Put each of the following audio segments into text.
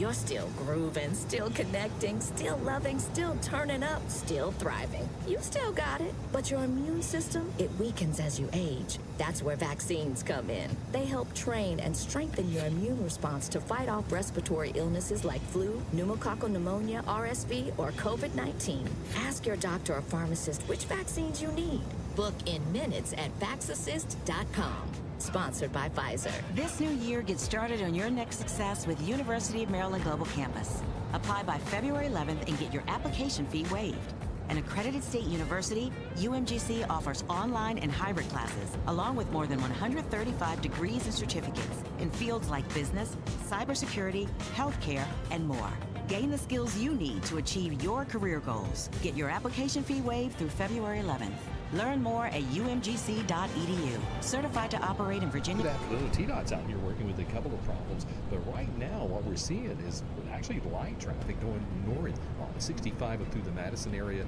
You're still grooving, still connecting, still loving, still turning up, still thriving. You still got it. But your immune system, it weakens as you age. That's where vaccines come in. They help train and strengthen your immune response to fight off respiratory illnesses like flu, pneumococcal pneumonia, RSV, or COVID-19. Ask your doctor or pharmacist which vaccines you need. Book in minutes at vaxassist.com. Sponsored by Pfizer. This new year, get started on your next success with University of Maryland Global Campus. Apply by February 11th and get your application fee waived. An accredited state university, UMGC offers online and hybrid classes, along with more than 135 degrees and certificates in fields like business, cybersecurity, healthcare, and more. Gain the skills you need to achieve your career goals. Get your application fee waived through February 11th. Learn more at umgc.edu. Certified to operate in Virginia. Good afternoon. TDOT's out here working with a couple of problems, but right now what we're seeing is actually light traffic going north on 65 up through the Madison area.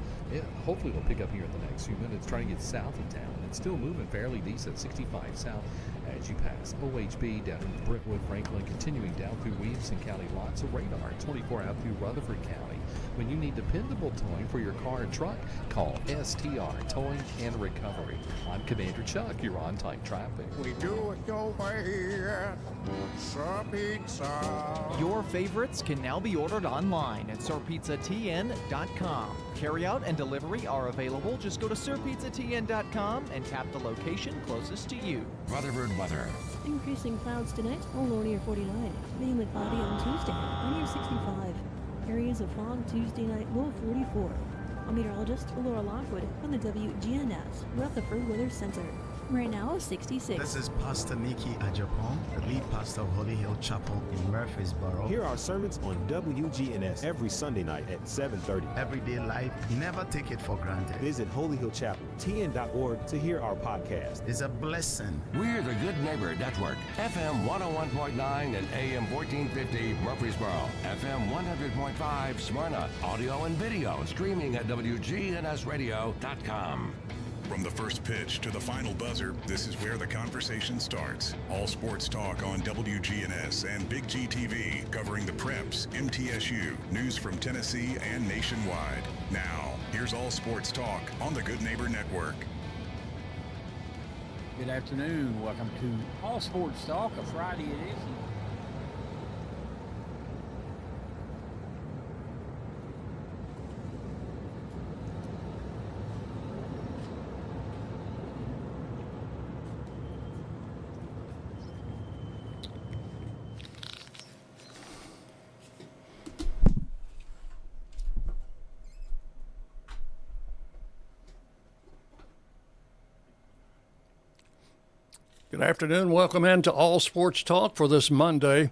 Hopefully it'll pick up here in the next few minutes. Trying to get south of town. It's still moving fairly decent. 65 south as you pass OHB down in Brentwood, Franklin, continuing down through Williamson County. Lots of radar. 24 out through Rutherford County. When you need dependable towing for your car and truck, call STR Towing and Recovery. I'm Commander Chuck. You're on time traffic. We do it your way, Sir Pizza. Your favorites can now be ordered online at sirpizzatn.com. Carryout and delivery are available. Just go to sirpizzatn.com and tap the location closest to you. Rutherford weather. Increasing clouds tonight, all low near 49. Mainly cloudy on Tuesday, high near 65. Areas of fog Tuesday night, low 44. I'm meteorologist Laura Lockwood from the WGNS Rutherford Weather Center. Right now, 66. This is Pastor Nikki Ajapong, the lead pastor of Holy Hill Chapel in Murfreesboro. Hear our sermons on WGNS every Sunday night at 7:30. Everyday life, never take it for granted. Visit Holy Hill Chapel, tn.org to hear our podcast. It's a blessing. We're the Good Neighbor Network. FM 101.9 and AM 1450 Murfreesboro. FM 100.5 Smyrna. Audio and video streaming at wgnsradio.com. From the first pitch to the final buzzer, this is where the conversation starts. All sports talk on WGNS and Big G TV, covering the Preps, MTSU, news from Tennessee and nationwide. Now, here's All Sports Talk on the Good Neighbor Network. Good afternoon. Welcome to All Sports Talk, a Friday edition. Good afternoon. Welcome into All Sports Talk for this Monday.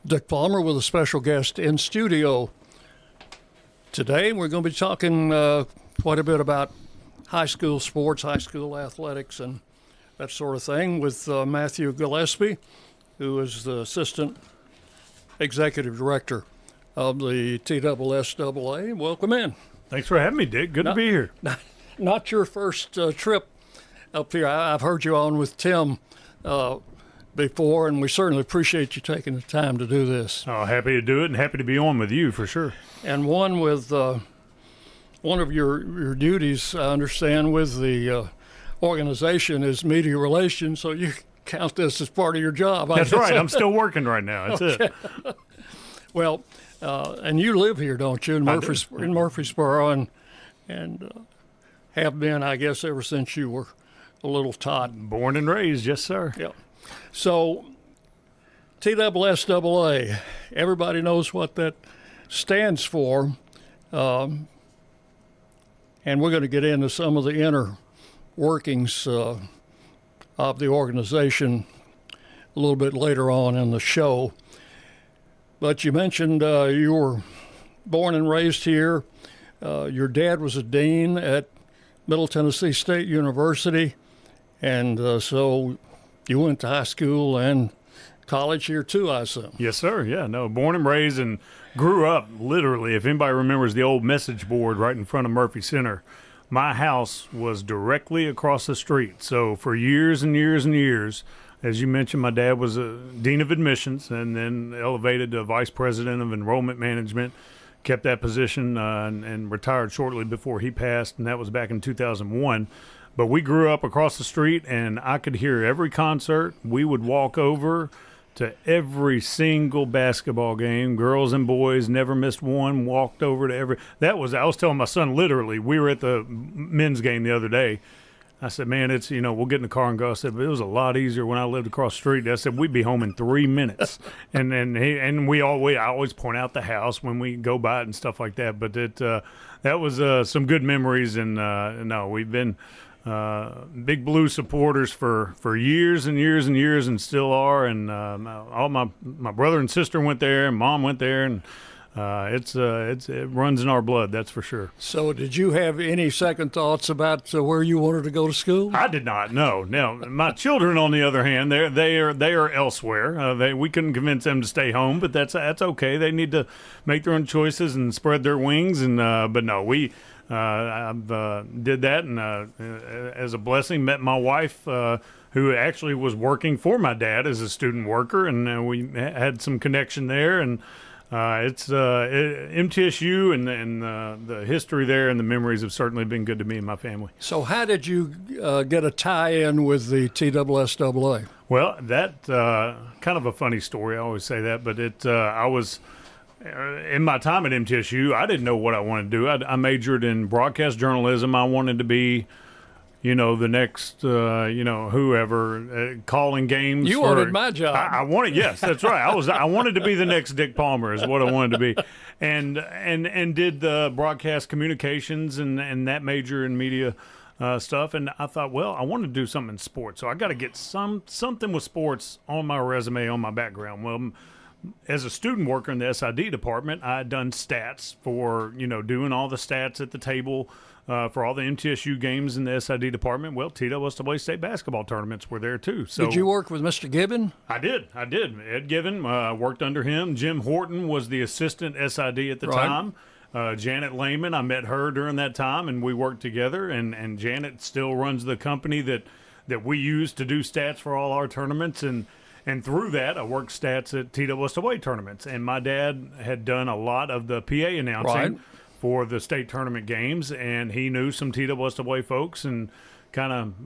Dick Palmer with a special guest in studio. Today we're going to be talking quite a bit about high school sports, high school athletics, and that sort of thing with Matthew Gillespie, who is the Assistant Executive Director of the TSSAA. Welcome in. Thanks for having me, Dick. Good to be here. Not your first trip up here. I've heard you on with Tim before, and we certainly appreciate you taking the time to do this. Oh, happy to do it and happy to be on with you for sure. And one with one of your duties, I understand, with the organization is media relations, so you count this as part of your job. That's right. I'm still working right now. That's it. Well, and you live here, don't you, in Murfreesboro, and have been, I guess, ever since you were a little tot. Born and raised, yes, sir. Yeah. So, TSSAA, everybody knows what that stands for, and we're going to get into some of the inner workings of the organization a little bit later on in the show. But you mentioned you were born and raised here. Your dad was a dean at Middle Tennessee State University, and so you went to high school and college here too, I assume. Yes, sir. Yeah, no, born and raised and grew up literally. If anybody remembers the old message board right in front of Murphy Center, my house was directly across the street. So for years and years and years, as you mentioned, my dad was a dean of admissions and then elevated to vice president of enrollment management. Kept that position and retired shortly before he passed, and that was back in 2001. But we grew up across the street, and I could hear every concert. We would walk over to every single basketball game. Girls and boys never missed one, walked over to every – I was telling my son literally, we were at the men's game the other day. I said, man, it's, we'll get in the car and go. I said, but it was a lot easier when I lived across the street. I said, we'd be home in 3 minutes. I always point out the house when we go by it and stuff like that. But that was some good memories. And no, we've been Big Blue supporters for years and years and years, and still are. And all my brother and sister went there, and Mom went there, and it runs in our blood, that's for sure. So did you have any second thoughts about where you wanted to go to school? I did not, no. Now, my children, on the other hand, they are elsewhere. We couldn't convince them to stay home, but that's okay. They need to make their own choices and spread their wings. And but no, we did that, and as a blessing, met my wife, who actually was working for my dad as a student worker, and we had some connection there. And it's MTSU and the history there and the memories have certainly been good to me and my family. So how did you get a tie-in with the TSSAA? Well, that kind of a funny story. I always say that, but I was in my time at MTSU, I didn't know what I wanted to do. I majored in broadcast journalism. I wanted to be, the next, whoever calling games. You wanted my job. I wanted, yes, that's right. I wanted to be the next Dick Palmer is what I wanted to be, and did the broadcast communications and that major in media stuff. And I thought, well, I wanted to do something in sports, so I got to get something with sports on my resume, on my background. Well, as a student worker in the SID department, I had done stats for, doing all the stats at the table for all the MTSU games in the SID department. Well, TSSAA state basketball tournaments were there too. So did you work with Mr. Gibbon? I did. Ed Gibbon, worked under him. Jim Horton was the assistant SID at the time. Janet Lehman, I met her during that time, and we worked together. And Janet still runs the company that we use to do stats for all our tournaments. And through that, I worked stats at TSSAA tournaments. And my dad had done a lot of the PA announcing for the state tournament games, and he knew some TSSAA folks, and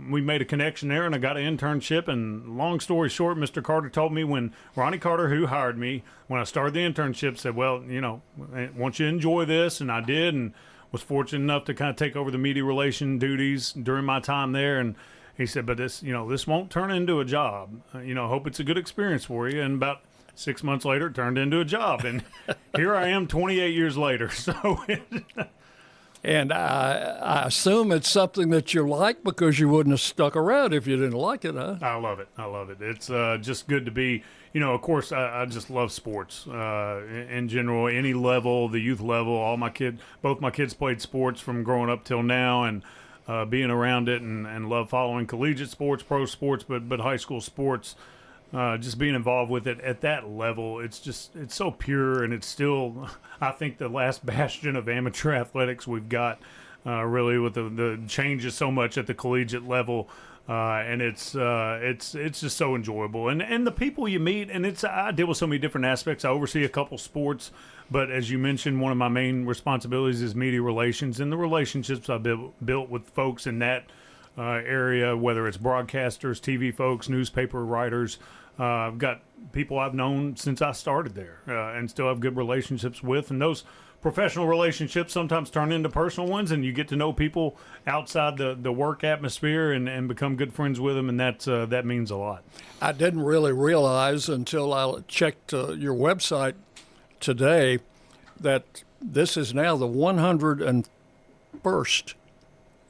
we made a connection there, and I got an internship. And long story short, Mr. Carter told me when Ronnie Carter, who hired me, when I started the internship, said, well, I want you to enjoy this, and I did, and was fortunate enough to kind of take over the media relation duties during my time there. And he said, but this won't turn into a job. Hope it's a good experience for you. And about 6 months later, it turned into a job. And here I am 28 years later. So, and I assume it's something that you like, because you wouldn't have stuck around if you didn't like it, huh? I love it. It's just good to be, of course, I just love sports in general, any level, the youth level. Both my kids played sports from growing up till now, and being around it, and love following collegiate sports, pro sports, but high school sports, just being involved with it at that level. It's so pure, and it's still, I think, the last bastion of amateur athletics we've got, really, with the changes so much at the collegiate level. And it's just so enjoyable, and the people you meet, and I deal with so many different aspects. I oversee a couple sports, but as you mentioned, one of my main responsibilities is media relations, and the relationships I've built with folks in that area, whether it's broadcasters, TV folks, newspaper writers. I've got people I've known since I started there, and still have good relationships with, and those professional relationships sometimes turn into personal ones, and you get to know people outside the work atmosphere and become good friends with them, and that means a lot. I didn't really realize until I checked your website today that this is now the 101st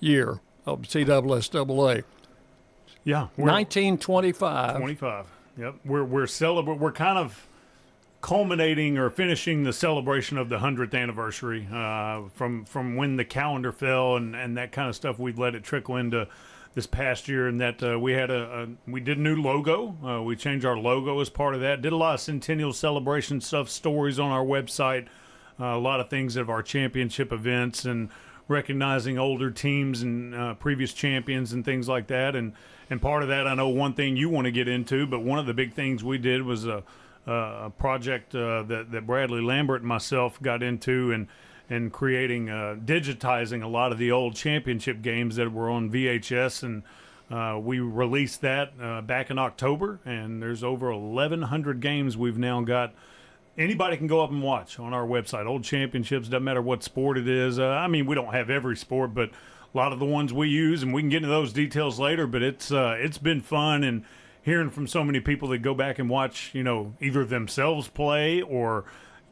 year of TSSAA. Yeah. 1925. 25. Yep. We're celebrating. We're kind of culminating or finishing the celebration of the 100th anniversary from when the calendar fell and that kind of stuff. We've let it trickle into this past year, and that we did a new logo. We changed our logo as part of that. Did a lot of centennial celebration stuff, stories on our website, a lot of things of our championship events, and recognizing older teams and previous champions and things like that. And part of that, I know one thing you want to get into, but one of the big things we did was a project that Bradley Lambert and myself got into and creating, digitizing a lot of the old championship games that were on VHS. And we released that back in October, and there's over 1,100 games we've now got. Anybody can go up and watch on our website. Old championships, doesn't matter what sport it is. I mean, we don't have every sport, but a lot of the ones we use, and we can get into those details later, but it's been fun, and hearing from so many people that go back and watch, either themselves play or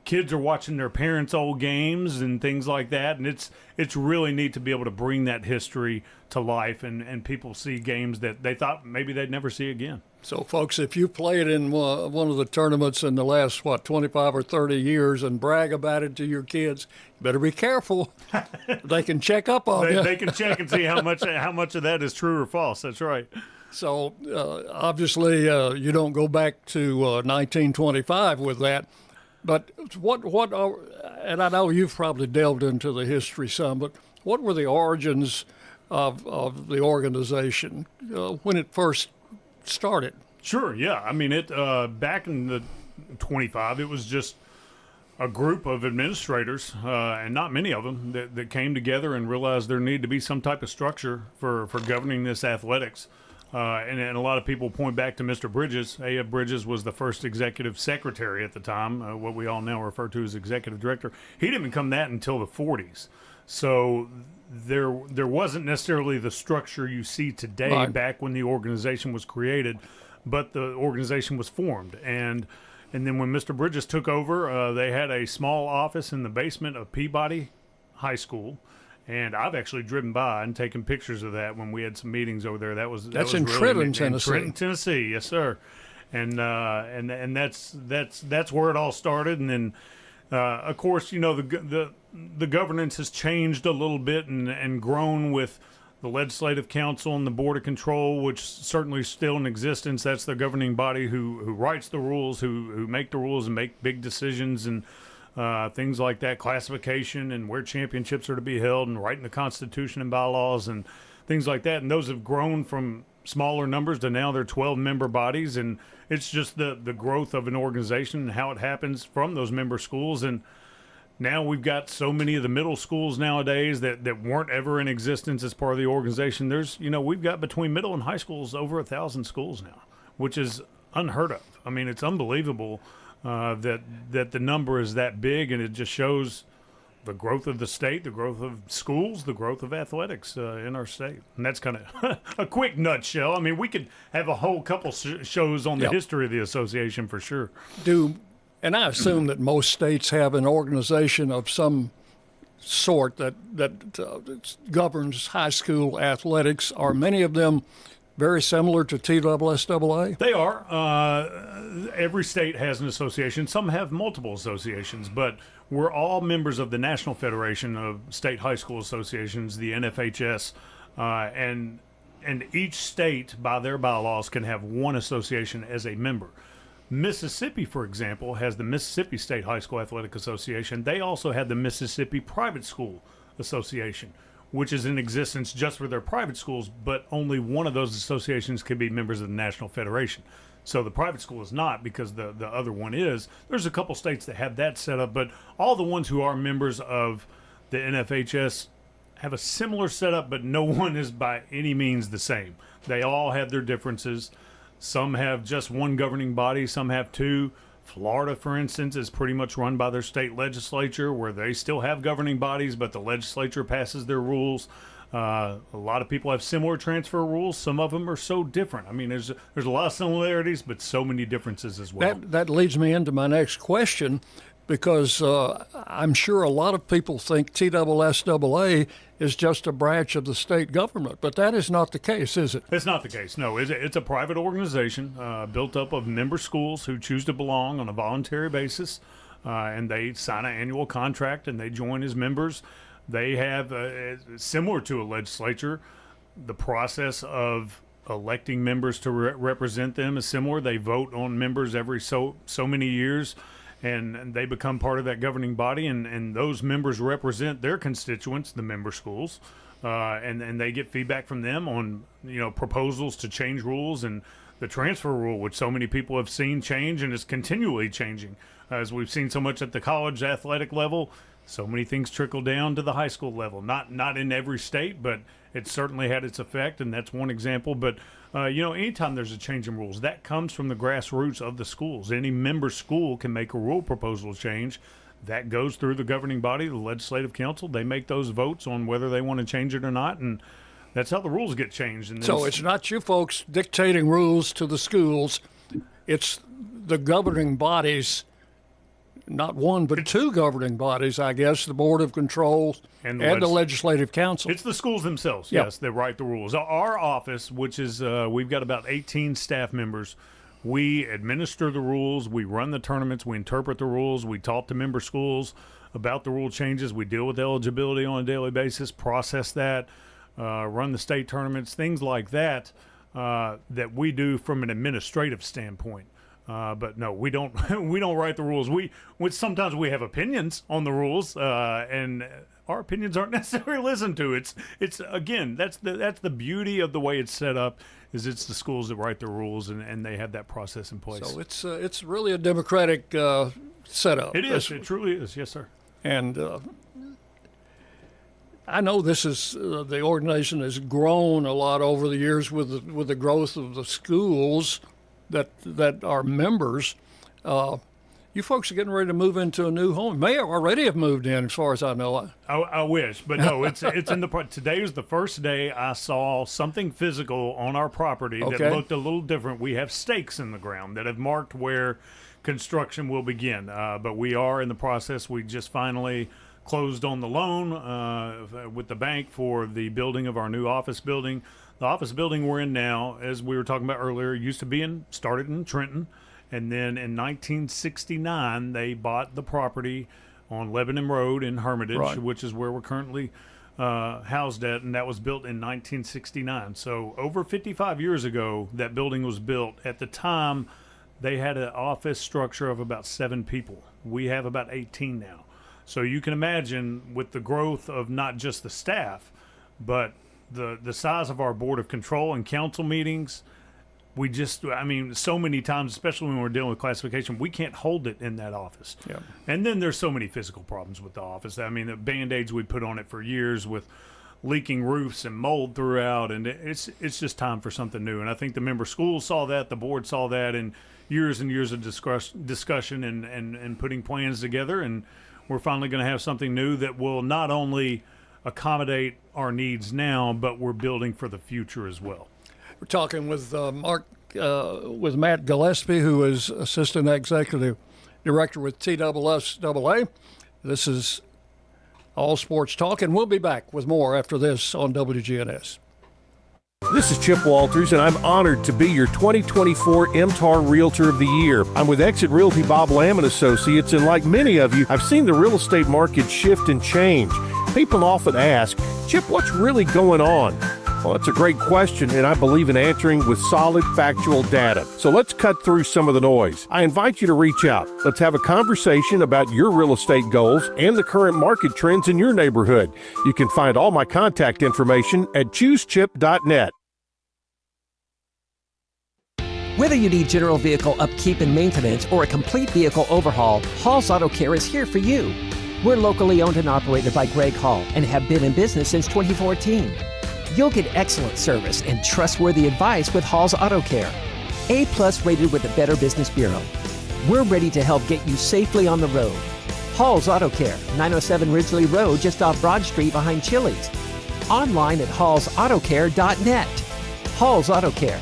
kids are watching their parents' old games and things like that. And it's really neat to be able to bring that history to life and people see games that they thought maybe they'd never see again. So, folks, if you played in one of the tournaments in the last, 25 or 30 years and brag about it to your kids, you better be careful. They can check up on you. They can check and see how much of that is true or false. That's right. So, obviously, you don't go back to 1925 with that. But what are, and I know you've probably delved into the history some, but what were the origins of the organization when it first started? Sure, yeah. I mean, it back in the 25, it was just a group of administrators, and not many of them, that came together and realized there needed to be some type of structure for governing this athletics. And a lot of people point back to Mr. Bridges. A.F. Bridges was the first executive secretary at the time, what we all now refer to as executive director. He didn't become that until the 40s. So there wasn't necessarily the structure you see today right. back when the organization was created, but the organization was formed. And then when Mr. Bridges took over, they had a small office in the basement of Peabody High School. And I've actually driven by and taken pictures of that when we had some meetings over there. That's in really Trenton, Tennessee. Trenton, Tennessee, yes, sir. And that's where it all started. And then, of course, the governance has changed a little bit and grown with the Legislative Council and the Board of Control, which certainly is still in existence. That's the governing body who writes the rules, who make the rules and make big decisions and things like that, classification and where championships are to be held and writing the Constitution and bylaws and things like that. And those have grown from smaller numbers to now they're 12-member bodies. And it's just the growth of an organization and how it happens from those member schools. And now we've got so many of the middle schools nowadays that weren't ever in existence as part of the organization. There's, we've got between middle and high schools over 1,000 schools now, which is unheard of. I mean, it's unbelievable. That the number is that big, and it just shows the growth of the state, the growth of schools, the growth of athletics in our state. And that's kind of a quick nutshell. I mean, we could have a whole couple shows on the history of the association for sure. And I assume that most states have an organization of some sort that governs high school athletics. Are many of them very similar to TSSAA? They are. Every state has an association. Some have multiple associations, but we're all members of the National Federation of State High School Associations, the NFHS, and each state, by their bylaws, can have one association as a member. Mississippi, for example, has the Mississippi State High School Athletic Association. They also have the Mississippi Private School Association, which is in existence just for their private schools, but only one of those associations can be members of the National Federation. So the private school is not, because the other one is. There's a couple states that have that set up, but all the ones who are members of the NFHS have a similar setup, but no one is by any means the same. They all have their differences. Some have just one governing body, some have two. Florida, for instance, is pretty much run by their state legislature, where they still have governing bodies, but the legislature passes their rules. A lot of people have similar transfer rules. Some of them are so different. I mean, there's a lot of similarities, but so many differences as well. That leads me into my next question, because I'm sure a lot of people think TSSAA is just a branch of the state government, but that is not the case, is it? It's not the case, no. It's a private organization built up of member schools who choose to belong on a voluntary basis, and they sign an annual contract and they join as members. They have, similar to a legislature, the process of electing members to represent them is similar. They vote on members every so many years. and they become part of that governing body, and those members represent their constituents, the member schools, and they get feedback from them on proposals to change rules, and the transfer rule, which so many people have seen change and is continually changing. As we've seen so much at the college athletic level, so many things trickle down to the high school level. Not in every state, but it certainly had its effect, and that's one example. But, anytime there's a change in rules, that comes from the grassroots of the schools. Any member school can make a rule proposal change. That goes through the governing body, the legislative council. They make those votes on whether they want to change it or not, and that's how the rules get changed. And so it's not you folks dictating rules to the schools. It's the governing bodies, not one but two governing bodies, I guess, the Board of Control and the Legislative Council. It's the schools themselves, yes, that write the rules. Our office, which is we've got about 18 staff members, we administer the rules, we run the tournaments, we interpret the rules, we talk to member schools about the rule changes, we deal with eligibility on a daily basis, process that, run the state tournaments, things like that, that we do from an administrative standpoint. But no, we don't write the rules. Sometimes we have opinions on the rules, and our opinions aren't necessarily listened to. It's again, that's the beauty of the way it's set up, is it's the schools that write the rules, and they have that process in place. So it's really a democratic setup. It is. It truly is. Yes, sir. And I know this is the organization has grown a lot over the years with the growth of the schools that are members. You folks are getting ready to move into a new home. You may already have moved in, as far as I know. I wish, but no. It's in the. Today is the first day I saw something physical on our property that looked a little different. We have stakes in the ground that have marked where construction will begin. But we are in the process. We just finally closed on the loan with the bank for the building of our new office building. The office building we're in now, as we were talking about earlier, started in Trenton, and then in 1969 they bought the property on Lebanon Road in Hermitage, which is where we're currently housed at, and that was built in 1969. So over 55 years ago, that building was built. At the time, they had an office structure of about 7 people. We have about 18 now. So you can imagine, with the growth of not just the staff, but the size of our Board of Control and council meetings, so many times, especially when we're dealing with classification, we can't hold it in that office. Yeah. And then there's so many physical problems with the office. The Band-Aids we put on it for years with leaking roofs and mold throughout, and it's just time for something new. And I think the member schools saw that, the board saw that, and years of discussion and putting plans together, and we're finally going to have something new that will not only accommodate our needs now, but we're building for the future as well. We're talking with with Matt Gillespie, who is Assistant Executive Director with TSSAA. This is All Sports Talk, and we'll be back with more after this on WGNS. This is Chip Walters, and I'm honored to be your 2024 MTAR Realtor of the Year. I'm with Exit Realty Bob Lamb & Associates, and like many of you, I've seen the real estate market shift and change. People often ask, Chip, what's really going on? Well, that's a great question, and I believe in answering with solid, factual data. So let's cut through some of the noise. I invite you to reach out. Let's have a conversation about your real estate goals and the current market trends in your neighborhood. You can find all my contact information at choosechip.net. Whether you need general vehicle upkeep and maintenance or a complete vehicle overhaul, Hall's Auto Care is here for you. We're locally owned and operated by Greg Hall and have been in business since 2014. You'll get excellent service and trustworthy advice with Hall's Auto Care. A+ rated with the Better Business Bureau. We're ready to help get you safely on the road. Hall's Auto Care, 907 Ridgely Road, just off Broad Street behind Chili's. Online at hallsautocare.net. Hall's Auto Care.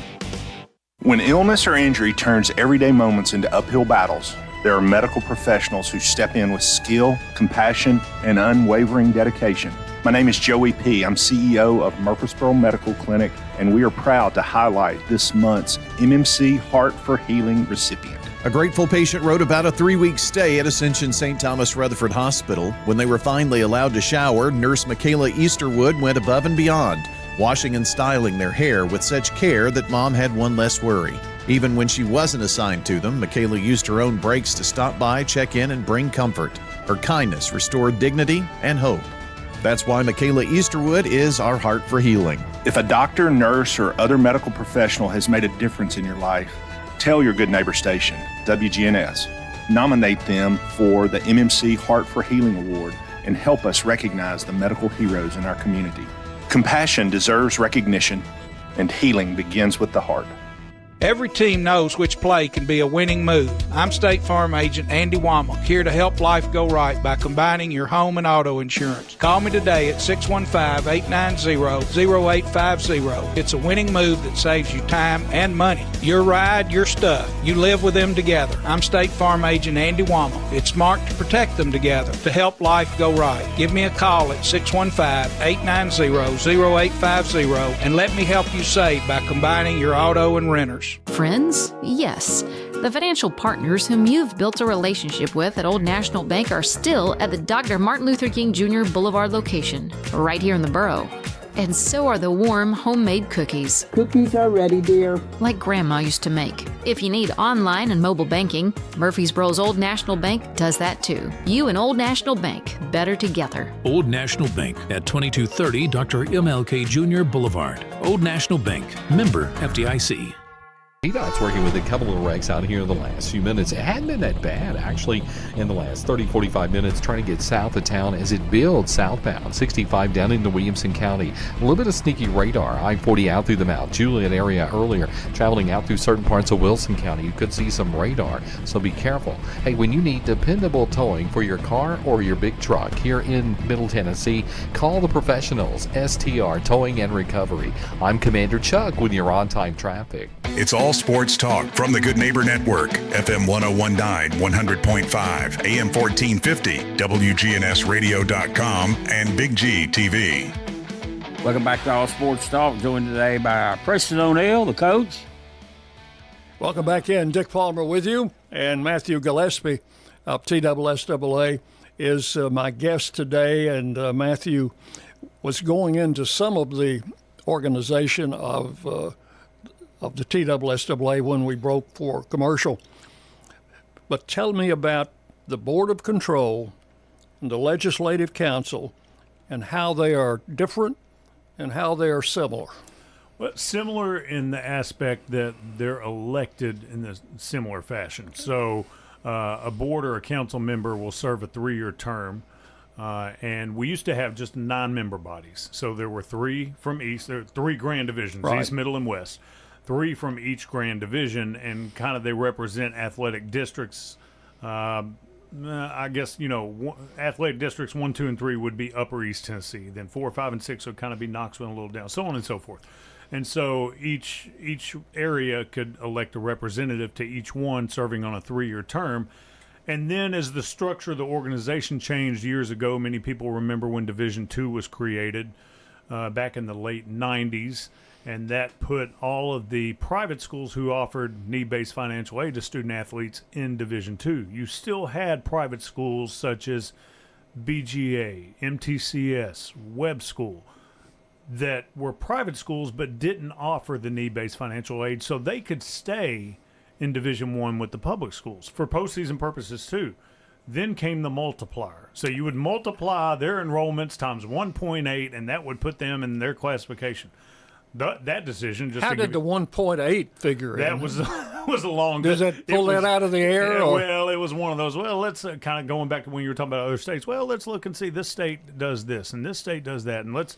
When illness or injury turns everyday moments into uphill battles, there are medical professionals who step in with skill, compassion, and unwavering dedication. My name is Joey P. I'm CEO of Murfreesboro Medical Clinic, and we are proud to highlight this month's MMC Heart for Healing recipient. A grateful patient wrote about a 3-week stay at Ascension St. Thomas Rutherford Hospital. When they were finally allowed to shower, Nurse Michaela Easterwood went above and beyond. washing and styling their hair with such care that Mom had one less worry. Even when she wasn't assigned to them, Michaela used her own breaks to stop by, check in, and bring comfort. Her kindness restored dignity and hope. That's why Michaela Easterwood is our heart for healing. If a doctor, nurse, or other medical professional has made a difference in your life, tell your good neighbor station, WGNS. Nominate them for the MMC Heart for Healing Award and help us recognize the medical heroes in our community. Compassion deserves recognition, and healing begins with the heart. Every team knows which play can be a winning move. I'm State Farm Agent Andy Womack, here to help life go right by combining your home and auto insurance. Call me today at 615-890-0850. It's a winning move that saves you time and money. Your ride, your stuff. You live with them together. I'm State Farm Agent Andy Womack. It's smart to protect them together to help life go right. Give me a call at 615-890-0850 and let me help you save by combining your auto and renters. Friends? Yes. The financial partners whom you've built a relationship with at Old National Bank are still at the Dr. Martin Luther King Jr. Boulevard location, right here in the borough. And so are the warm, homemade cookies. Cookies are ready, dear. Like Grandma used to make. If you need online and mobile banking, Murfreesboro's Old National Bank does that too. You and Old National Bank, better together. Old National Bank at 2230 Dr. MLK Jr. Boulevard. Old National Bank, member FDIC. DDOT's working with a couple of wrecks out here in the last few minutes. It hadn't been that bad, actually, in the last 30, 45 minutes, trying to get south of town as it builds southbound. 65 down into Williamson County. A little bit of sneaky radar. I-40 out through the Mount Juliet area earlier. Traveling out through certain parts of Wilson County, you could see some radar, so be careful. Hey, when you need dependable towing for your car or your big truck here in Middle Tennessee, call the professionals, STR Towing and Recovery. I'm Commander Chuck with your on-time traffic. It's all sports talk from the Good Neighbor Network, FM 1019, 100.5, AM 1450, wgnsradio.com, and Big G TV. Welcome back to All Sports Talk, joined today by Preston O'Neill, the coach. Welcome back in. Dick Palmer with you, and Matthew Gillespie of TSSAA is my guest today, and Matthew was going into some of the organization of the TSSAA when we broke for commercial. But tell me about the Board of Control and the Legislative Council and how they are different and how they are similar. Well, similar in the aspect that they're elected in a similar fashion. So a board or a council member will serve a 3-year term. And we used to have just 9-member bodies. So there were 3 from each. There are 3 grand divisions, right. East, Middle, and West. 3 from each grand division, and kind of they represent athletic districts. I guess, athletic districts 1, 2, and 3 would be Upper East Tennessee. Then 4, 5, and 6 would kind of be Knoxville and a little down, so on and so forth. And so each area could elect a representative to each one, serving on a 3-year term. And then as the structure of the organization changed years ago, many people remember when Division II was created back in the late 90s. And that put all of the private schools who offered need-based financial aid to student athletes in Division II. You still had private schools such as BGA, MTCS, Webb School, that were private schools but didn't offer the need-based financial aid, so they could stay in Division I with the public schools for postseason purposes too. Then came the multiplier. So you would multiply their enrollments times 1.8, and that would put them in their classification. That decision just. How did the 1.8 figure that in? was a long. Does that pull that out of the air? Yeah, well, it was one of those. Well, let's kind of going back to when you were talking about other states. Well, let's look and see this state does this and this state does that, and let's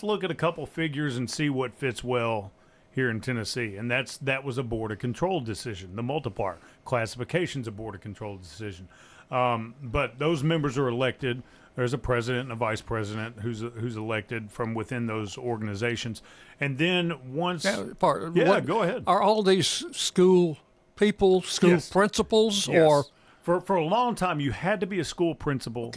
look at a couple figures and see what fits well here in Tennessee. And that was a Board of Control decision. The multiplier classification's a Board of Control decision. But those members are elected. There's a president and a vice president who's elected from within those organizations. And then once... go ahead. Are all these school people, Yes. principals? Yes. Or For a long time, you had to be a school principal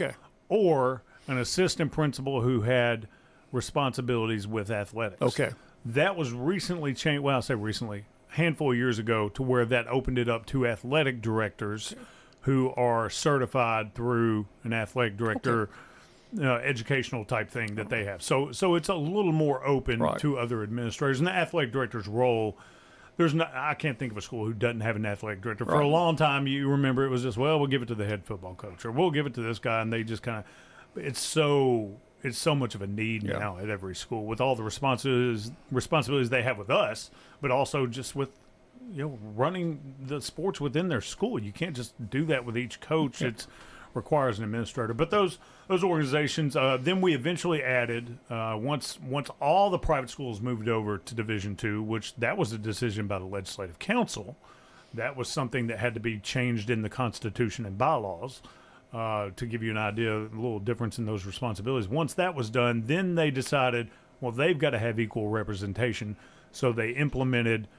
or an assistant principal who had responsibilities with athletics. Okay. That was recently changed. Well, I say recently, a handful of years ago, to where that opened it up to athletic directors who are certified through an athletic director educational type thing that they have. So it's a little more open to other administrators. And the athletic director's role, I can't think of a school who doesn't have an athletic director. For a long time, you remember it was just, well, we'll give it to the head football coach, or we'll give it to this guy, and they just kind of, it's so much of a need now at every school with all the responsibilities they have with us, but also just with running the sports within their school. You can't just do that with each coach. It requires an administrator. But those organizations, then we eventually added, once all the private schools moved over to Division II, which that was a decision by the Legislative Council. That was something that had to be changed in the Constitution and bylaws. To give you an idea, a little difference in those responsibilities. Once that was done, then they decided, well, they've got to have equal representation. So they implemented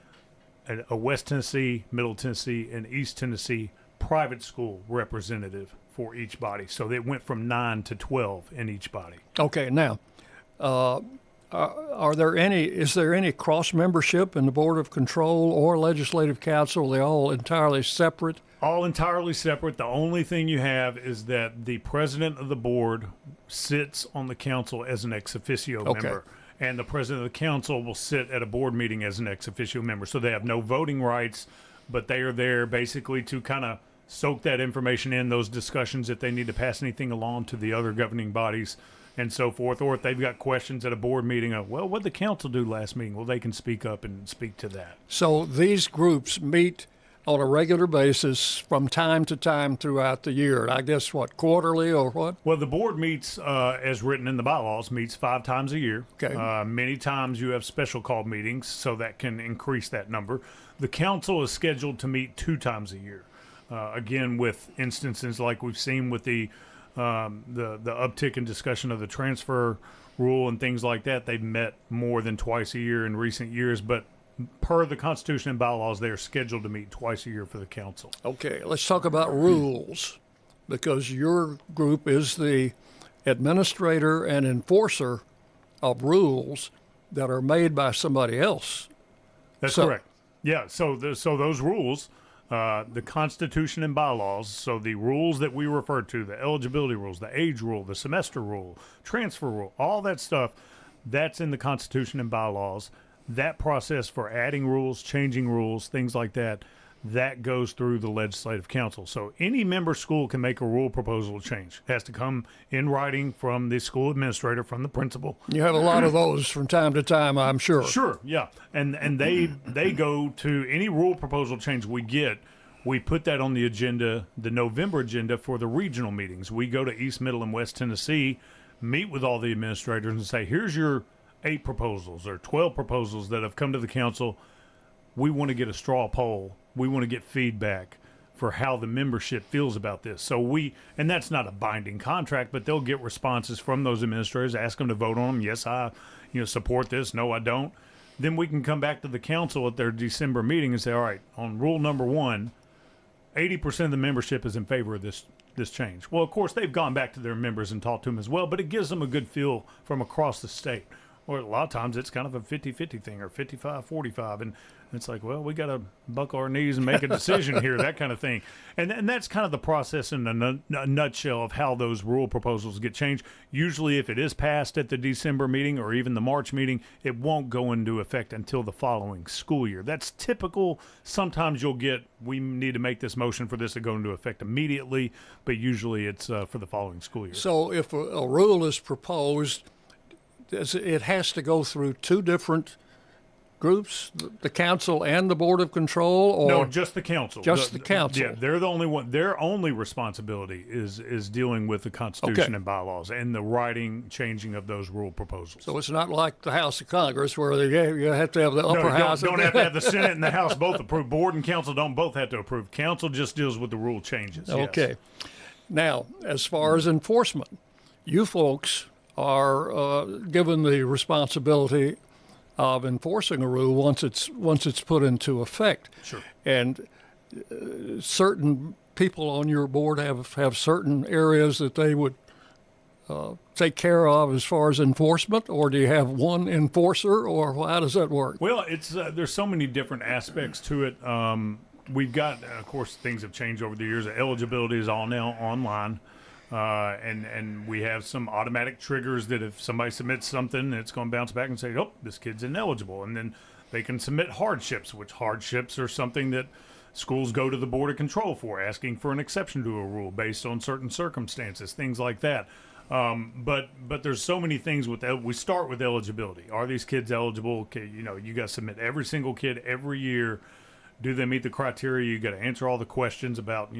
a West Tennessee, Middle Tennessee, and East Tennessee private school representative for each body. So they went from 9 to 12 in each body. Okay, now, is there any cross membership in the Board of Control or Legislative Council? Are they all entirely separate? All entirely separate. The only thing you have is that the president of the board sits on the council as an ex officio member, and the president of the council will sit at a board meeting as an ex officio member. So they have no voting rights, but they are there basically to kind of soak that information in, those discussions, if they need to pass anything along to the other governing bodies and so forth, or if they've got questions at a board meeting of, well, what did the council do last meeting? Well, they can speak up and speak to that. So these groups meet on a regular basis from time to time throughout the year. I guess, quarterly or what? Well, the board meets, as written in the bylaws, meets 5 times a year. Okay. Many times you have special call meetings, so that can increase that number. The council is scheduled to meet 2 times a year. Again, with instances like we've seen with the uptick in discussion of the transfer rule and things like that, they've met more than twice a year in recent years, but per the Constitution and bylaws, they are scheduled to meet twice a year for the council. Okay, let's talk about rules, because your group is the administrator and enforcer of rules that are made by somebody else. That's correct. Yeah, so those rules, the Constitution and bylaws, so the rules that we refer to, the eligibility rules, the age rule, the semester rule, transfer rule, all that stuff, that's in the Constitution and bylaws. That process for adding rules, changing rules, things like that, that goes through the Legislative Council. So any member school can make a rule proposal change. It has to come in writing from the school administrator, from the principal. You have a lot of those from time to time, I'm sure. Sure, yeah. And they go to any rule proposal change we get. We put that on the agenda, the November agenda for the regional meetings. We go to East, Middle, and West Tennessee, meet with all the administrators and say, here's your 8 proposals or 12 proposals that have come to the council. We want to get a straw poll. We want to get feedback for how the membership feels about this. So and that's not a binding contract, but they'll get responses from those administrators, ask them to vote on them. Yes, I support this. No, I don't. Then we can come back to the council at their December meeting and say, all right, on rule number 1, 80% of the membership is in favor of this change. Well, of course, they've gone back to their members and talked to them as well, but it gives them a good feel from across the state. Or a lot of times it's kind of a 50-50 thing, or 55-45, and it's like, well, we got to buckle our knees and make a decision here, that kind of thing. And that's kind of the process in a nutshell of how those rule proposals get changed. Usually if it is passed at the December meeting or even the March meeting, it won't go into effect until the following school year. That's typical. Sometimes you'll get, we need to make this motion for this to go into effect immediately, but usually it's for the following school year. So if a rule is proposed, it has to go through 2 different groups, the council and the Board of Control? Or no, just the council. Just the council. Yeah, they're the only one. Their only responsibility is dealing with the Constitution and bylaws and the writing, changing of those rule proposals. So it's not like the House of Congress where you have to have the upper house. Don't have to have the Senate and the House both approve. Board and council don't both have to approve. Council just deals with the rule changes. Okay. Yes. Now, as far as enforcement, you folks are given the responsibility of enforcing a rule once it's put into effect. Sure. And certain people on your board have certain areas that they would take care of as far as enforcement, or do you have one enforcer, or how does that work? Well, it's there's so many different aspects to it. We've got, of course, things have changed over the years. Eligibility is all now online. And we have some automatic triggers that if somebody submits something, it's going to bounce back and say, oh, this kid's ineligible. And then they can submit hardships, which hardships are something that schools go to the Board of Control for, asking for an exception to a rule based on certain circumstances, things like that. But there's so many things with that. We start with eligibility. Are these kids eligible? Okay, you got to submit every single kid every year. Do they meet the criteria? You got to answer all the questions about,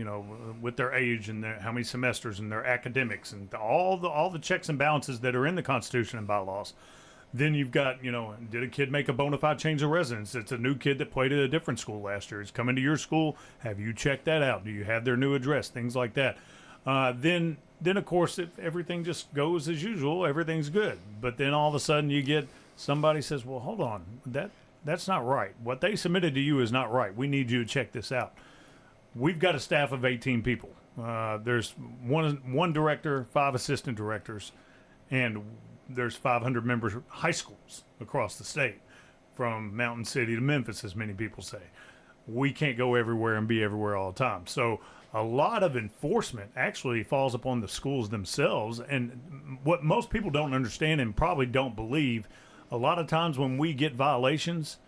with their age and how many semesters and their academics and all the checks and balances that are in the Constitution and bylaws. Then you've got, did a kid make a bona fide change of residence? It's a new kid that played at a different school last year. It's coming to your school. Have you checked that out? Do you have their new address? Things like that. Then of course, if everything just goes as usual, everything's good. But then all of a sudden you get somebody says, well, hold on, that's not right. What they submitted to you is not right. We need you to check this out. We've got a staff of 18 people. There's one director, 5 assistant directors, and there's 500 members of high schools across the state, from Mountain City to Memphis, as many people say. We can't go everywhere and be everywhere all the time. So a lot of enforcement actually falls upon the schools themselves. And what most people don't understand and probably don't believe, a lot of times when we get violations,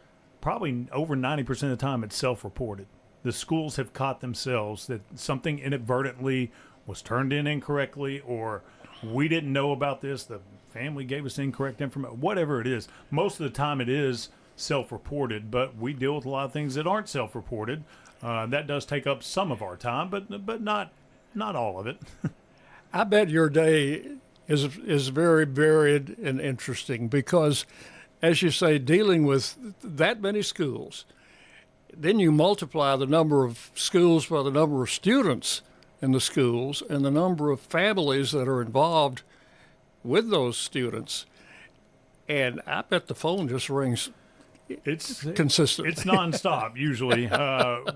probably over 90% of the time it's self-reported. The schools have caught themselves that something inadvertently was turned in incorrectly, or we didn't know about this, the family gave us incorrect information, whatever it is. Most of the time it is self-reported, but we deal with a lot of things that aren't self-reported. That does take up some of our time, but not all of it. I bet your day is very varied and interesting because, as you say, dealing with that many schools, then you multiply the number of schools by the number of students in the schools and the number of families that are involved with those students, and I bet the phone just rings. It's consistent. It's nonstop usually.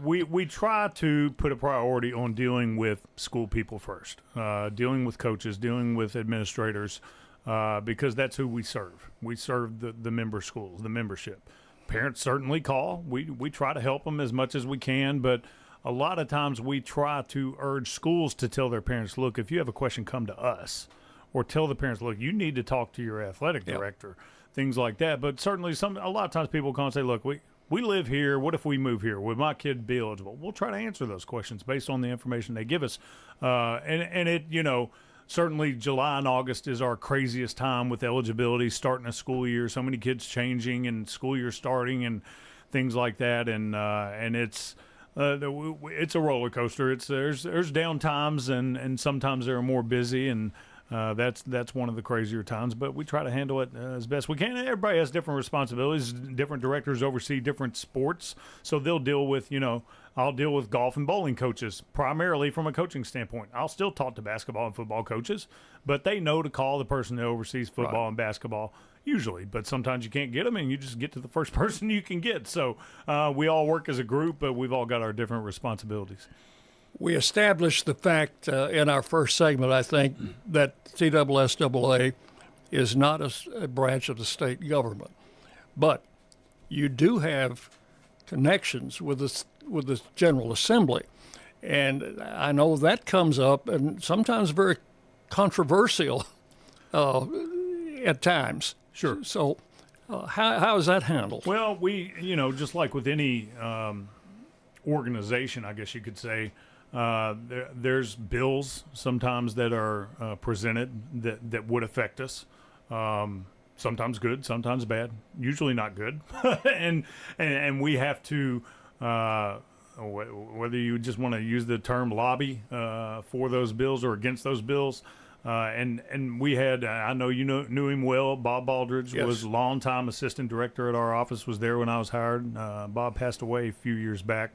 We try to put a priority on dealing with school people first, dealing with coaches, dealing with administrators, because that's who we serve. We serve the member schools, the membership. Parents certainly call. We try to help them as much as we can, but a lot of times we try to urge schools to tell their parents, look, if you have a question, come to us. Or tell the parents, look, you need to talk to your athletic director, things like that. But certainly a lot of times people come and say, look, we live here. What if we move here? Would my kid be eligible? We'll try to answer those questions based on the information they give us. And it, certainly July and August is our craziest time with eligibility, starting a school year, so many kids changing and school year starting and things like that. And it's a roller coaster. There's down times and sometimes they're more busy, and that's one of the crazier times, but we try to handle it as best we can. Everybody has different responsibilities. Different directors oversee different sports, so they'll deal with, I'll deal with golf and bowling coaches primarily from a coaching standpoint. I'll still talk to basketball and football coaches, but they know to call the person that oversees football and basketball usually. But sometimes you can't get them, and you just get to the first person you can get. So we all work as a group, but we've all got our different responsibilities. We established the fact in our first segment, I think, that CSSAA is not a branch of the state government. But you do have connections with the General Assembly. And I know that comes up, and sometimes very controversial at times. Sure. So how is that handled? Well, we, just like with any organization, I guess you could say, there's bills sometimes that are presented that would affect us. Sometimes good, sometimes bad. Usually not good. and we have to, whether you just want to use the term lobby for those bills or against those bills. And we had, I know you knew him well. Bob Baldridge was a longtime assistant director at our office. Was there when I was hired. Bob passed away a few years back.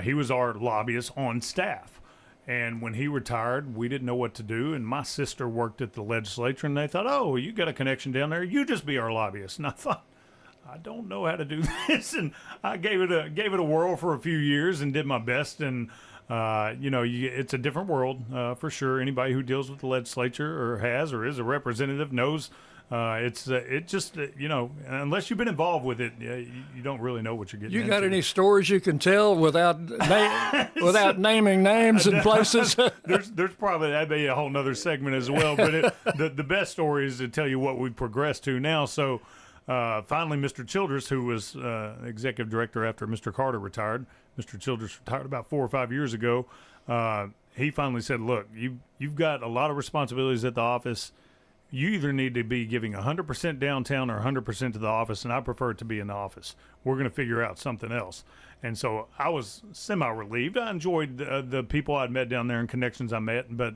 He was our lobbyist on staff. And when he retired, we didn't know what to do. And my sister worked at the legislature, and they thought, oh, you got a connection down there. You just be our lobbyist. And I thought, I don't know how to do this. And I gave it a whirl for a few years and did my best. And it's a different world for sure. Anybody who deals with the legislature or has or is a representative knows unless you've been involved with it, you don't really know what you're getting You into. got any stories you can tell without naming names and places? There's probably, that'd be a whole nother segment as well. But the best story is to tell you what we've progressed to now. So finally, Mr. Childress, who was executive director after Mr. Carter retired, Mr. Childress retired about 4 or 5 years ago. He finally said, look, you've got a lot of responsibilities at the office. You either need to be giving 100% downtown or 100% to the office, and I prefer it to be in the office. We're going to figure out something else. And so I was semi-relieved. I enjoyed the people I'd met down there and connections I met, but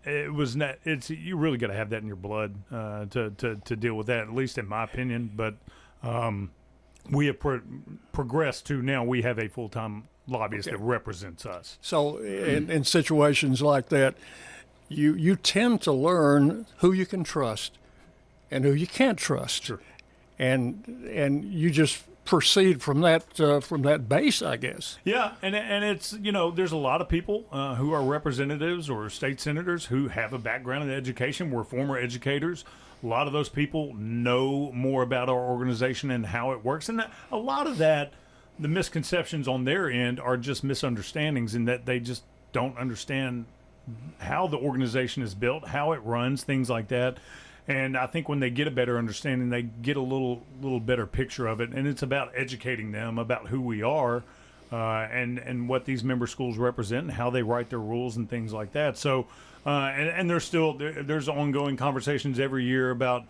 it was not. You really got to have that in your blood to deal with that, at least in my opinion. But we have progressed to now we have a full-time lobbyist that represents us. So in situations like that, you tend to learn who you can trust and who you can't trust. Sure. And you just proceed from that base, I guess. Yeah, and it's, there's a lot of people who are representatives or state senators who have a background in education. We're former educators. A lot of those people know more about our organization and how it works. And a lot of that, the misconceptions on their end are just misunderstandings in that they just don't understand how the organization is built, how it runs, things like that. And I think when they get a better understanding, they get a little better picture of it. And it's about educating them about who we are and what these member schools represent and how they write their rules and things like that. So, and there's ongoing conversations every year about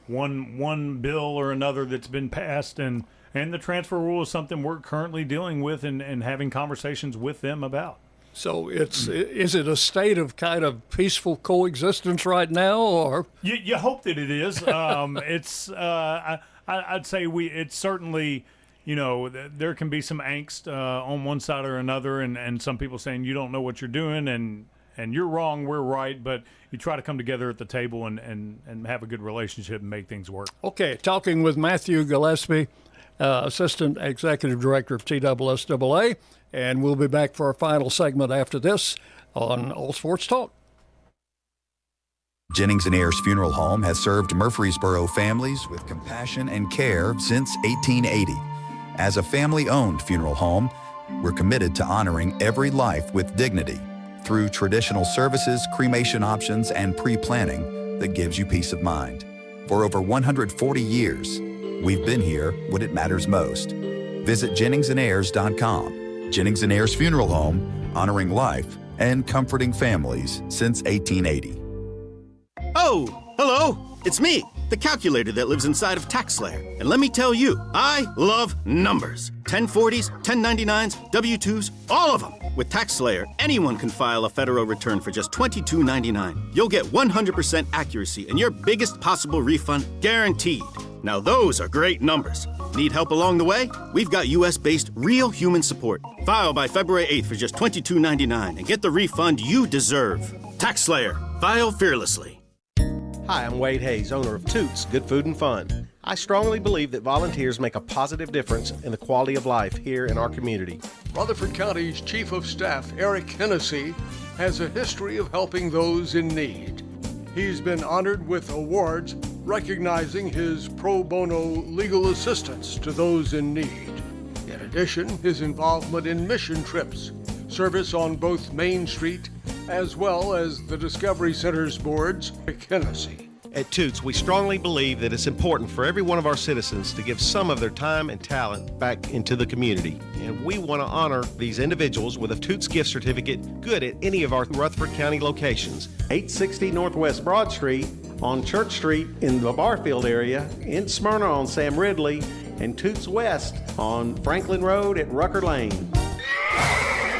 one bill or another that's been passed. And the transfer rule is something we're currently dealing with and having conversations with them about. So is it a state of kind of peaceful coexistence right now, or you hope that it is? I'd say it's certainly, there can be some angst on one side or another, and some people saying you don't know what you're doing, and you're wrong, we're right, but you try to come together at the table and have a good relationship and make things work. Okay, talking with Matthew Gillespie, Assistant Executive Director of TSSAA. And we'll be back for our final segment after this on All Sports Talk. Jennings & Ayers Funeral Home has served Murfreesboro families with compassion and care since 1880. As a family-owned funeral home, we're committed to honoring every life with dignity through traditional services, cremation options, and pre-planning that gives you peace of mind. For over 140 years, we've been here when it matters most. Visit JenningsandAyers.com. Jennings & Ayers Funeral Home, honoring life and comforting families since 1880. Oh, hello. It's me, the calculator that lives inside of TaxSlayer. And let me tell you, I love numbers. 1040s, 1099s, W-2s, all of them. With TaxSlayer, anyone can file a federal return for just $22.99. You'll get 100% accuracy and your biggest possible refund guaranteed. Now those are great numbers. Need help along the way? We've got U.S.-based real human support. File by February 8th for just $22.99 and get the refund you deserve. TaxSlayer. File fearlessly. Hi, I'm Wade Hayes, owner of Toots Good Food and Fun. I strongly believe that volunteers make a positive difference in the quality of life here in our community. Rutherford County's Chief of Staff, Eric Hennessy, has a history of helping those in need. He's been honored with awards recognizing his pro bono legal assistance to those in need. In addition, his involvement in mission trips, service on both Main Street, as well as the Discovery Center's boards, Eric Hennessy. At Toots, we strongly believe that it's important for every one of our citizens to give some of their time and talent back into the community. And we want to honor these individuals with a Toots gift certificate good at any of our Rutherford County locations. 860 Northwest Broad Street, on Church Street in the Barfield area, in Smyrna on Sam Ridley, and Toots West on Franklin Road at Rucker Lane.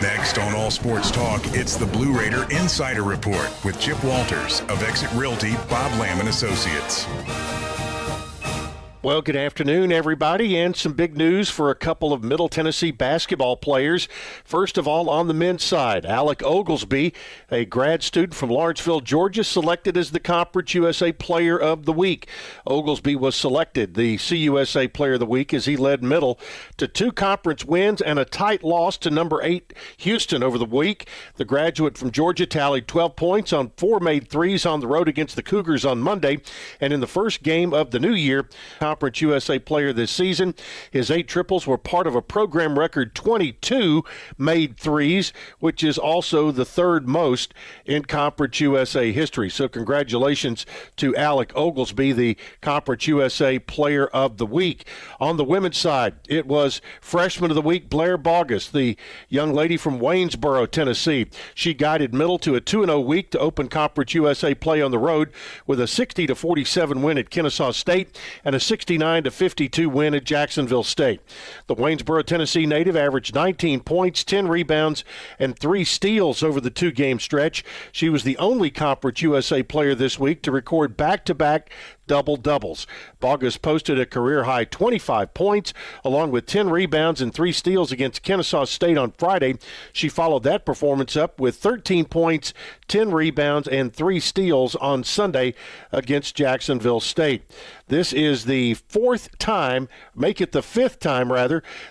Next on All Sports Talk, it's the Blue Raider Insider Report with Chip Walters of Exit Realty, Bob Lamb & Associates. Well, good afternoon, everybody, and some big news for a couple of Middle Tennessee basketball players. First of all, on the men's side, Alec Oglesby, a grad student from Lawrenceville, Georgia, selected as the Conference USA Player of the Week. Oglesby was selected the CUSA Player of the Week as he led Middle to 2 conference wins and a tight loss to number 8 Houston over the week. The graduate from Georgia tallied 12 points on 4 made threes on the road against the Cougars on Monday, and in the first game of the new year, Conference USA Player this season. His 8 triples were part of a program record 22 made threes, which is also the 3rd most in Conference USA history. So congratulations to Alec Oglesby, the Conference USA Player of the Week. On the women's side, it was Freshman of the Week Blair Bogus, the young lady from Waynesboro, Tennessee. She guided Middle to a 2-0 week to open Conference USA play on the road with a 60-47 win at Kennesaw State and a 69-52 win at Jacksonville State. The Waynesboro, Tennessee native averaged 19 points, 10 rebounds, and 3 steals over the 2-game stretch. She was the only Conference USA player this week to record back-to-back double-doubles. Bogus posted a career-high 25 points, along with 10 rebounds and 3 steals against Kennesaw State on Friday. She followed that performance up with 13 points, 10 rebounds, and 3 steals on Sunday against Jacksonville State. This is the 5th time,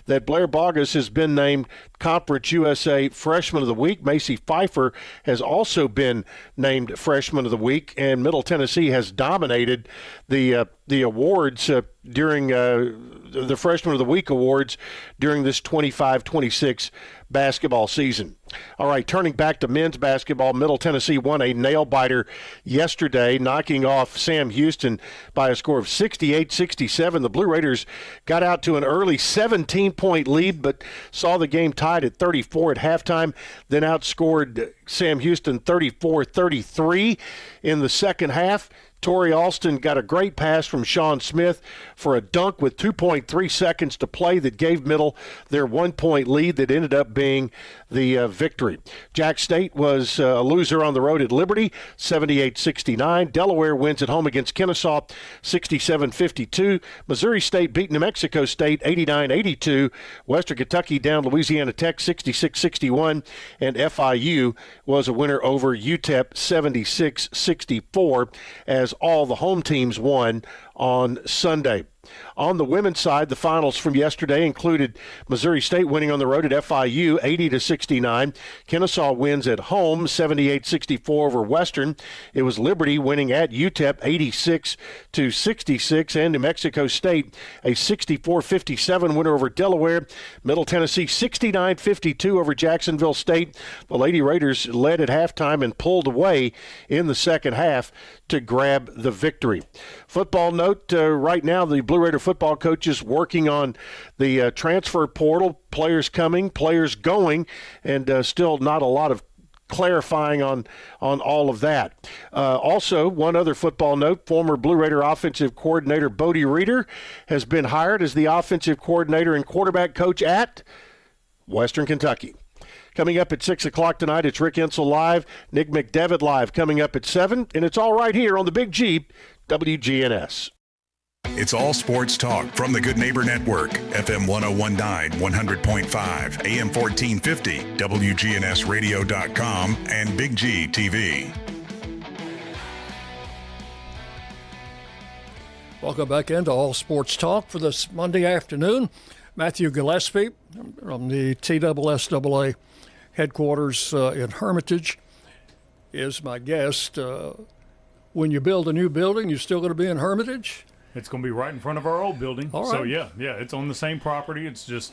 that Blair Bogus has been named Conference USA Freshman of the Week. Macy Pfeiffer has also been named Freshman of the Week, and Middle Tennessee has dominated the awards during the Freshman of the Week awards during this 25-26 basketball season. All right, turning back to men's basketball, Middle Tennessee won a nail-biter yesterday, knocking off Sam Houston by a score of 68-67. The Blue Raiders got out to an early 17-point lead, but saw the game tied at 34 at halftime, then outscored Sam Houston 34-33 in the second half. Torrey Alston got a great pass from Sean Smith for a dunk with 2.3 seconds to play that gave Middle their 1-point lead that ended up being the victory. Jack State was a loser on the road at Liberty, 78-69. Delaware wins at home against Kennesaw, 67-52. Missouri State beat New Mexico State, 89-82. Western Kentucky down Louisiana Tech, 66-61. And FIU was a winner over UTEP, 76-64, as all the home teams won on Sunday. On the women's side, the finals from yesterday included Missouri State winning on the road at FIU 80-69. Kennesaw wins at home 78-64 over Western. It was Liberty winning at UTEP 86-66, and New Mexico State a 64-57 winner over Delaware. Middle Tennessee 69-52 over Jacksonville State. The Lady Raiders led at halftime and pulled away in the second half to grab the victory. Football note, right now the Blue Raider football coaches working on the transfer portal, players coming, players going, and still not a lot of clarifying on all of that. Also, one other football note, former Blue Raider offensive coordinator Bodie Reeder has been hired as the offensive coordinator and quarterback coach at Western Kentucky. Coming up at 6 o'clock tonight, it's Rick Insel Live, Nick McDevitt Live coming up at 7, and it's all right here on the Big G, WGNS. It's all sports talk from the Good Neighbor Network, FM 1019, 100.5, AM 1450, WGNSradio.com, and Big G TV. Welcome back into All Sports Talk for this Monday afternoon. Matthew Gillespie from the TSSAA headquarters in Hermitage is my guest. When you build a new building, you're still going to be in Hermitage? It's going to be right in front of our old building. All right. So, yeah, it's on the same property. It's just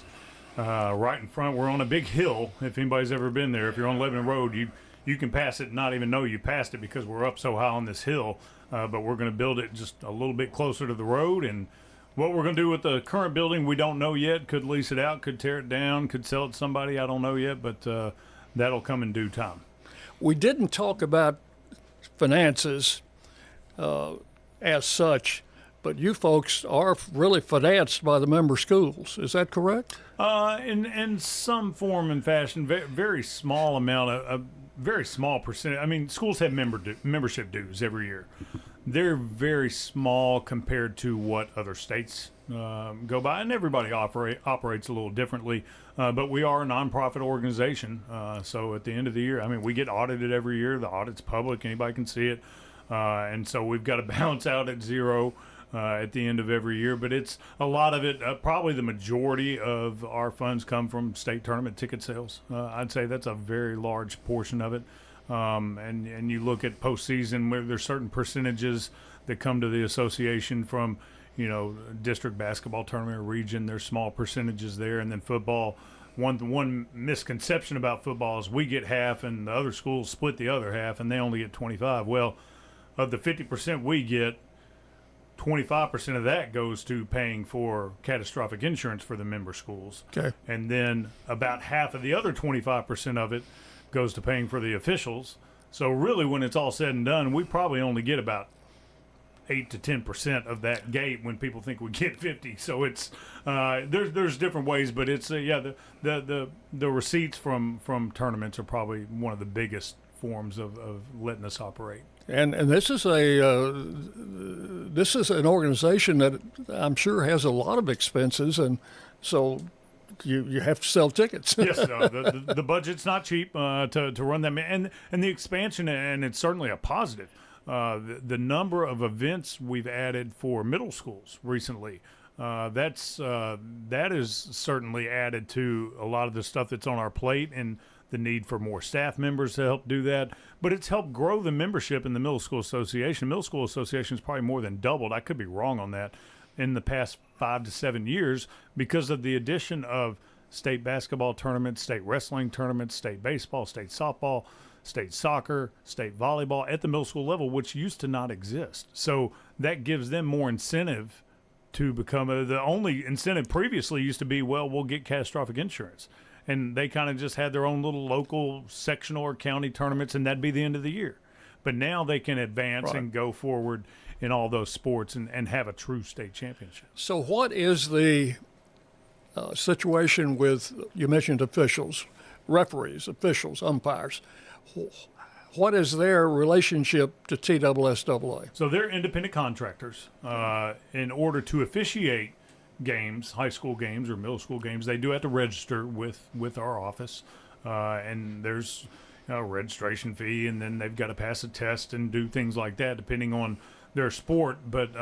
right in front. We're on a big hill, if anybody's ever been there. If you're on Lebanon Road, you can pass it and not even know you passed it because we're up so high on this hill. But we're going to build it just a little bit closer to the road. And what we're going to do with the current building, we don't know yet. Could lease it out, could tear it down, could sell it to somebody. I don't know yet, but that'll come in due time. We didn't talk about finances as such, but you folks are really financed by the member schools. Is that correct? In some form and fashion, very small amount, a very small percentage. I mean, schools have membership dues every year. they're very small compared to what other states go by, and everybody operates a little differently. But we are a nonprofit organization, so at the end of the year, I mean, we get audited every year. The audit's public; anybody can see it, and so we've got to bounce out at zero at the end of every year. But it's a lot of it. Probably the majority of our funds come from state tournament ticket sales. I'd say that's a very large portion of it. And you look at postseason where there's certain percentages that come to the association from, district basketball tournament or region. There's small percentages there, and then football. One misconception about football is we get half, and the other schools split the other half, and they only get 25. Well, of the 50% we get, 25% of that goes to paying for catastrophic insurance for the member schools. Okay. And then about half of the other 25% of it goes to paying for the officials. So really, when it's all said and done, we probably only get about 8 to 10% of that gate when people think we get 50. So it's there's different ways, but it's the receipts from tournaments are probably one of the biggest forms of letting us operate. And this is an organization that I'm sure has a lot of expenses, and so you have to sell tickets. Yes, the budget's not cheap to run them, and the expansion, and it's certainly a positive. The number of events we've added for middle schools recently, that is certainly added to a lot of the stuff that's on our plate, and the need for more staff members to help do that. But it's helped grow the membership in the Middle School Association. Middle School Association has probably more than doubled. I could be wrong on that, in the past 5 to 7 years, because of the addition of state basketball tournaments, state wrestling tournaments, state baseball, state softball, state soccer, state volleyball at the middle school level, which used to not exist. So that gives them more incentive to become the only incentive previously used to be, well, we'll get catastrophic insurance. And they kind of just had their own little local sectional or county tournaments, and that'd be the end of the year. But now they can advance and go forward in all those sports and have a true state championship. So what is the situation with, you mentioned officials, referees, officials, umpires. What is their relationship to TSSAA? So they're independent contractors. In order to officiate games, high school games or middle school games, they do have to register with our office. And there's a registration fee, and then they've got to pass a test and do things like that depending on their sport. But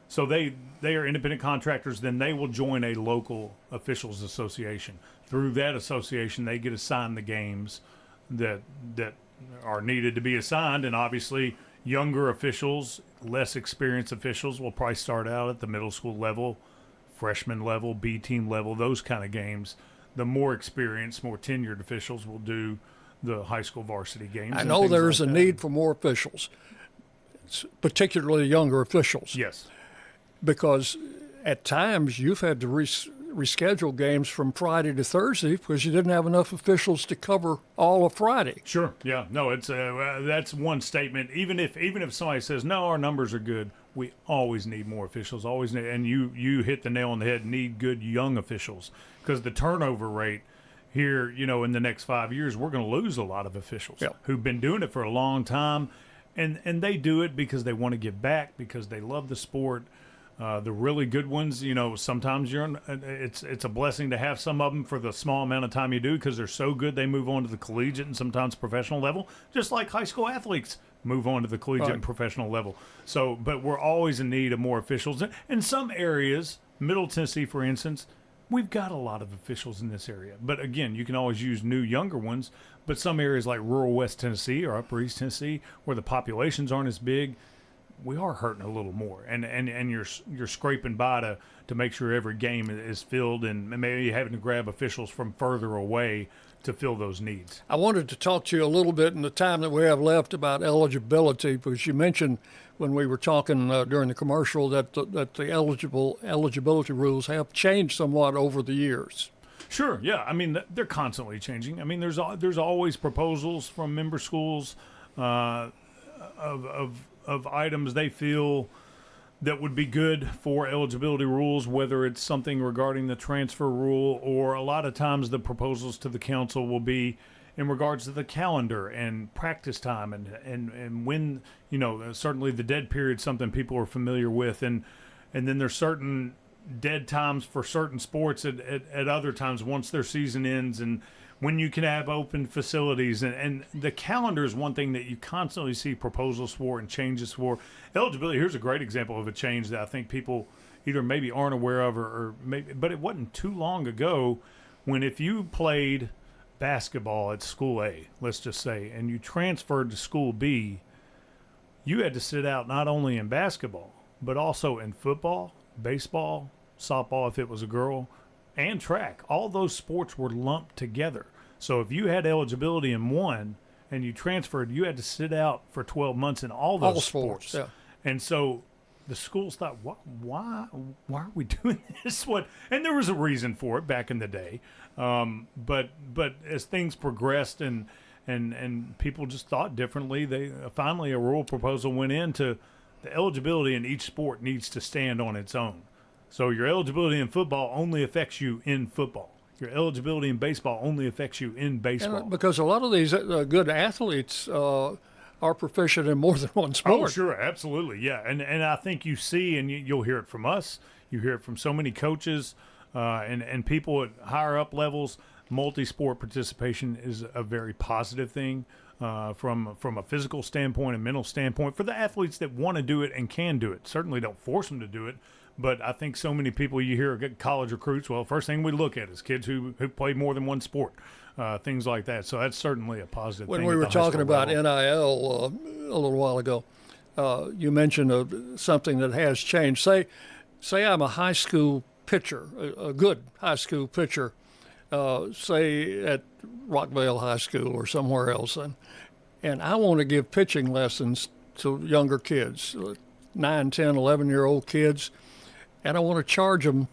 so they are independent contractors. Then they will join a local officials association. Through that association, they get assigned the games that are needed to be assigned, and obviously younger officials, less experienced officials will probably start out at the middle school level, freshman level, B team level, those kind of games. The more experienced, more tenured officials will do the high school varsity games. I know there's a need for more officials, particularly younger officials. Yes. Because at times you've had to reschedule games from Friday to Thursday because you didn't have enough officials to cover all of Friday. Sure. Yeah. No, it's that's one statement. Even if somebody says, no, our numbers are good, we always need more officials. Always need, and you hit the nail on the head. Need good young officials, because the turnover rate here, in the next 5 years, we're going to lose a lot of officials who've been doing it for a long time, and they do it because they want to give back, because they love the sport. The really good ones, sometimes it's a blessing to have some of them for the small amount of time you do, because they're so good they move on to the collegiate and sometimes professional level, just like high school athletes move on to the collegiate and professional level. So, but we're always in need of more officials. In some areas, Middle Tennessee, for instance, we've got a lot of officials in this area. But again, you can always use new, younger ones. But some areas like rural West Tennessee or Upper East Tennessee, where the populations aren't as big, we are hurting a little more, and you're scraping by to make sure every game is filled, and maybe having to grab officials from further away to fill those needs. I wanted to talk to you a little bit in the time that we have left about eligibility, because you mentioned when we were talking during the commercial that the eligibility rules have changed somewhat over the years. Sure, yeah. I mean, they're constantly changing. I mean, there's always proposals from member schools of items they feel that would be good for eligibility rules, whether it's something regarding the transfer rule, or a lot of times the proposals to the council will be, in regards to the calendar and practice time and when, certainly the dead period is something people are familiar with. And then there's certain dead times for certain sports at other times once their season ends, and when you can have open facilities. And the calendar is one thing that you constantly see proposals for and changes for. Eligibility, here's a great example of a change that I think people either maybe aren't aware of or maybe, but it wasn't too long ago when if you played basketball at school A, let's just say, and you transferred to school B, you had to sit out not only in basketball, but also in football, baseball, softball if it was a girl, and track. All those sports were lumped together. So if you had eligibility in one and you transferred, you had to sit out for 12 months in all those sports. Yeah. And so the schools thought, why are we doing this? And there was a reason for it back in the day. But as things progressed and people just thought differently, they finally a rule proposal went into the eligibility in each sport needs to stand on its own. So your eligibility in football only affects you in football. Your eligibility in baseball only affects you in baseball. And because a lot of these good athletes are proficient in more than one sport. Oh, sure, absolutely, yeah. And I think you see, and you'll hear it from us, you hear it from so many coaches and people at higher up levels. Multi-sport participation is a very positive thing from a physical standpoint and mental standpoint for the athletes that want to do it and can do it. Certainly don't force them to do it. But I think so many people you hear get college recruits, well, first thing we look at is kids who play more than one sport, things like that. So that's certainly a positive thing. When we were talking about NIL a little while ago, you mentioned something that has changed. Say I'm a high school pitcher, a good high school pitcher, say at Rockvale High School or somewhere else, and I want to give pitching lessons to younger kids, 9, 10, 11-year-old kids, and I want to charge them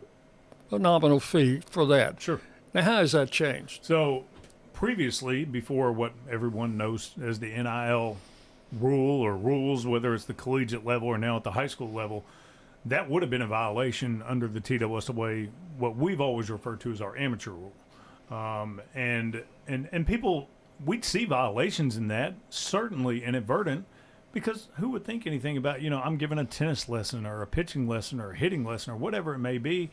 a nominal fee for that. Sure. Now, how has that changed? So previously, before what everyone knows as the NIL rule or rules, whether it's the collegiate level or now at the high school level, that would have been a violation under the TWSA, what we've always referred to as our amateur rule. And people, we'd see violations in that, certainly inadvertent, because who would think anything about, I'm giving a tennis lesson or a pitching lesson or a hitting lesson or whatever it may be.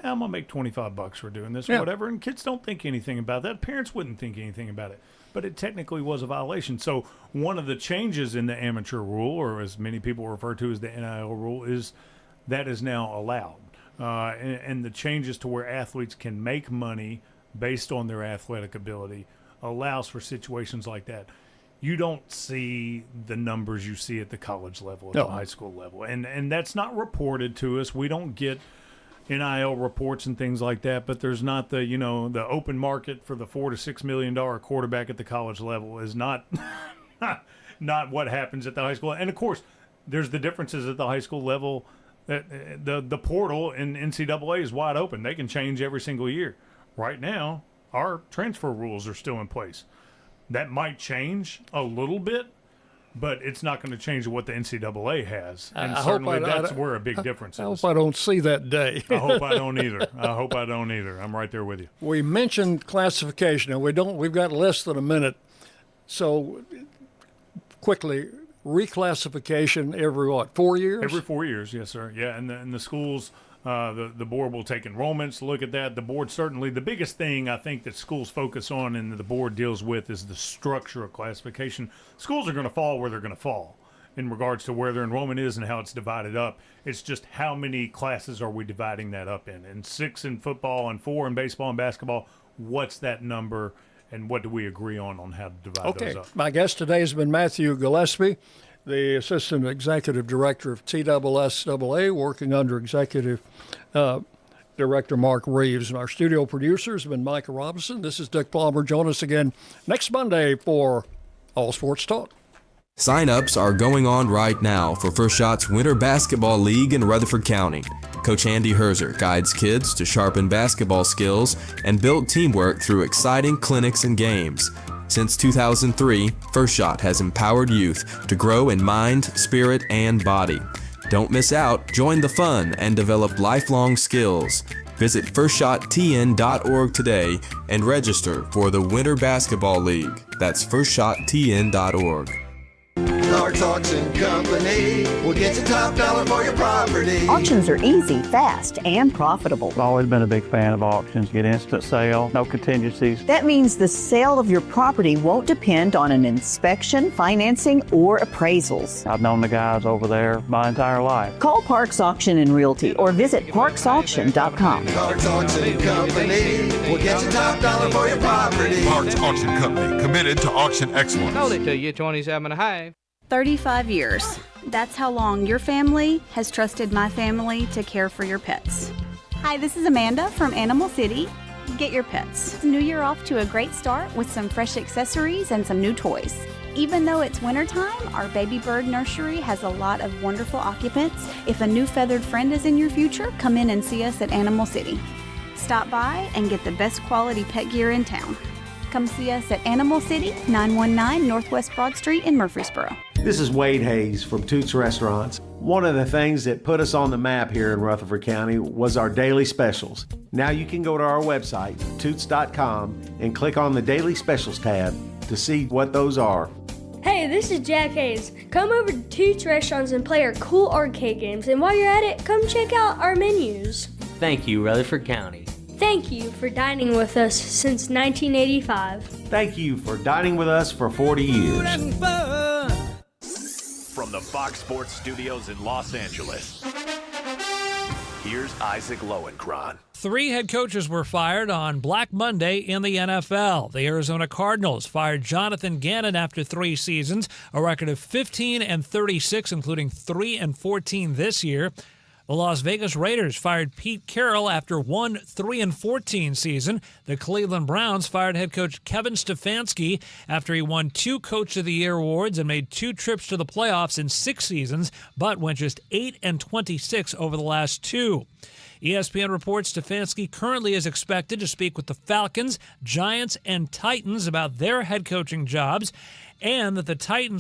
I'm going to make $25 for doing this or whatever. And kids don't think anything about that. Parents wouldn't think anything about it. But it technically was a violation. So one of the changes in the amateur rule, or as many people refer to as the NIL rule, is that is now allowed. And the changes to where athletes can make money based on their athletic ability allows for situations like that. You don't see the numbers you see at the college level, at the high school level. And that's not reported to us. We don't get NIL reports and things like that, but there's not the, the open market for the $4 to $6 million quarterback at the college level is not what happens at the high school. And of course, there's the differences at the high school level. The portal in NCAA is wide open. They can change every single year. Right now, our transfer rules are still in place. That might change a little bit, but it's not going to change what the NCAA has. And certainly that's where a big difference is. I hope I don't see that day. I hope I don't either. I'm right there with you. We mentioned classification, and we've got less than a minute. So quickly, reclassification every 4 years? Every 4 years, yes, sir. Yeah, and the schools, the board will take enrollments, look at that. The board certainly, the biggest thing I think that schools focus on and the board deals with is the structure of classification. Schools are going to fall where they're going to fall in regards to where their enrollment is and how it's divided up. It's just how many classes are we dividing that up in? And 6 in football and 4 in baseball and basketball, what's that number? And what do we agree on how to divide those up? My guest today has been Matthew Gillespie, the Assistant Executive Director of TSSAA, working under Executive Director Mark Reeves. And our studio producer has been Micah Robinson. This is Dick Palmer. Join us again next Monday for All Sports Talk. Sign-ups are going on right now for First Shot's Winter Basketball League in Rutherford County. Coach Andy Herzer guides kids to sharpen basketball skills and build teamwork through exciting clinics and games. Since 2003, First Shot has empowered youth to grow in mind, spirit, and body. Don't miss out. Join the fun and develop lifelong skills. Visit FirstShotTN.org today and register for the Winter Basketball League. That's FirstShotTN.org. Clark's Auction Company will get you top dollar for your property. Auctions are easy, fast, and profitable. I've always been a big fan of auctions. Get instant sale, no contingencies. That means the sale of your property won't depend on an inspection, financing, or appraisals. I've known the guys over there my entire life. Call Parks Auction and Realty or visit parksauction.com. Clark's Auction Company will get you top dollar for your property. Parks Auction Company, committed to auction excellence. Sold it to you, 27.5. 35 years. That's how long your family has trusted my family to care for your pets. Hi, this is Amanda from Animal City. Get your pets. New Year off to a great start with some fresh accessories and some new toys. Even though it's wintertime, our baby bird nursery has a lot of wonderful occupants. If a new feathered friend is in your future, come in and see us at Animal City. Stop by and get the best quality pet gear in town. Come see us at Animal City, 919 Northwest Broad Street in Murfreesboro. This is Wade Hayes from Toots Restaurants. One of the things that put us on the map here in Rutherford County was our daily specials. Now you can go to our website, toots.com, and click on the Daily Specials tab to see what those are. Hey, this is Jack Hayes. Come over to Toots Restaurants and play our cool arcade games. And while you're at it, come check out our menus. Thank you, Rutherford County. Thank you for dining with us since 1985. Thank you for dining with us for 40 years. From the Fox Sports Studios in Los Angeles, here's Isaac Lowenkron. 3 head coaches were fired on Black Monday in the NFL. The Arizona Cardinals fired Jonathan Gannon after 3 seasons, a record of 15-36, including 3-14 this year. The Las Vegas Raiders fired Pete Carroll after one 3-14 season. The Cleveland Browns fired head coach Kevin Stefanski after he won 2 Coach of the Year awards and made 2 trips to the playoffs in 6 seasons, but went just 8-26 over the last 2. ESPN reports Stefanski currently is expected to speak with the Falcons, Giants, and Titans about their head coaching jobs, and that the Titans